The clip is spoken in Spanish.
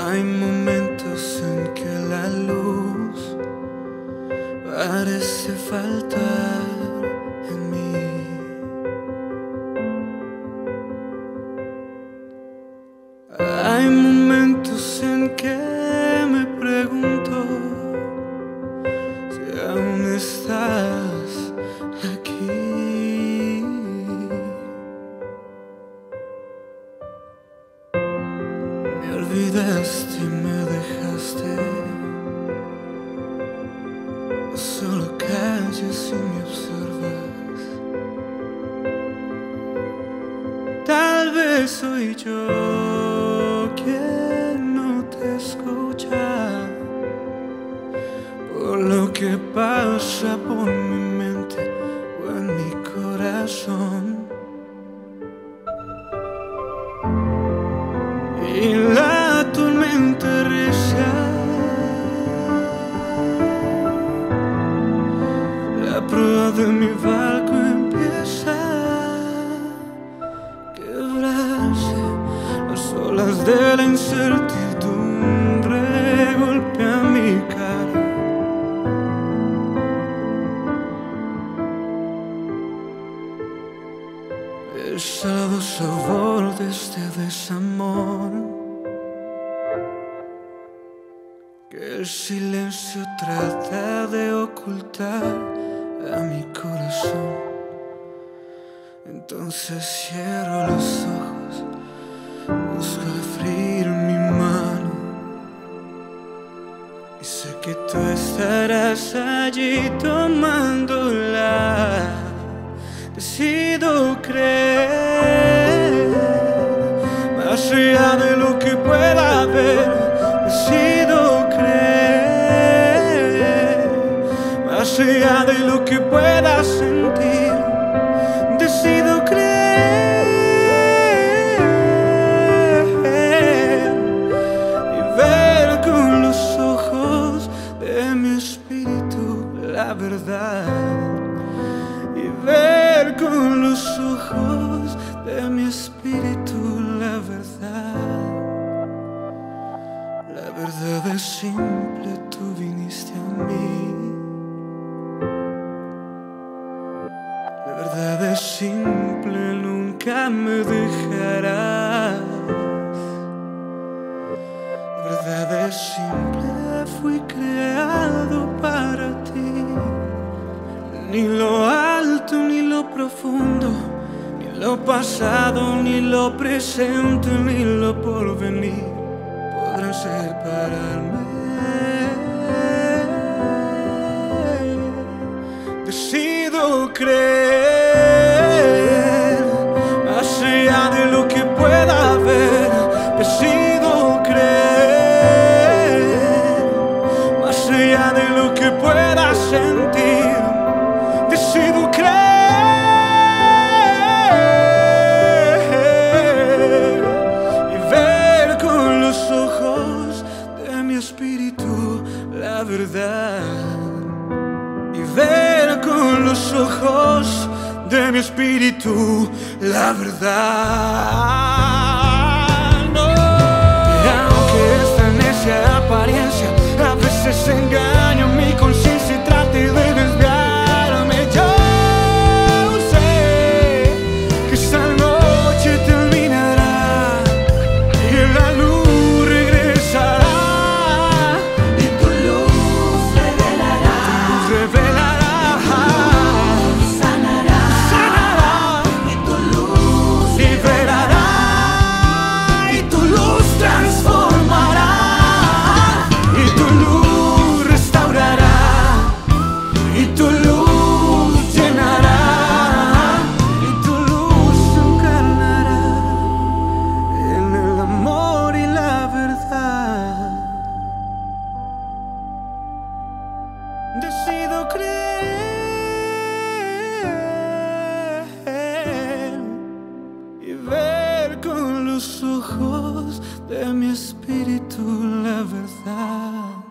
Hay momentos en que la luz parece faltar en mí. Hay momentos en que me pregunto si aún estás aquí. Me olvidaste y me dejaste, solo calles y me observas. Tal vez soy yo quien no te escucha, por lo que pasa por mi mente o en mi corazón. Y la tormenta recia, la proa de mi barco empieza a quebrarse. Las olas de la incertidumbre golpean mi cara. El salado sabor de este desamor que el silencio trata de ocultar a mi corazón. Entonces cierro los ojos, busco el frío en mi mano y sé que tú estarás allí tomándola. Decido creer más allá de lo que pueda ver. Decido creer más allá de lo que pueda sentir. Decido creer y ver con los ojos de mi espíritu la verdad. Y ver con los ojos de mi espíritu la verdad. La verdad es simple, tú viniste a mí. La verdad es simple, nunca me dejarás. La verdad es simple, fui creado para ti. Ni lo alto, ni lo profundo, ni lo pasado, ni lo presente, ni lo porvenir podrán separarme. Decido creer más allá de lo que pueda ver. Decido creer más allá de lo que pueda sentir. Decido creer y ver con los ojos de mi espíritu la verdad. Y ver con los ojos de mi espíritu la verdad. No. Y aunque esta necia apariencia a veces engaña mi conciencia y trate de desviar, decido creer y ver con los ojos de mi espíritu la verdad.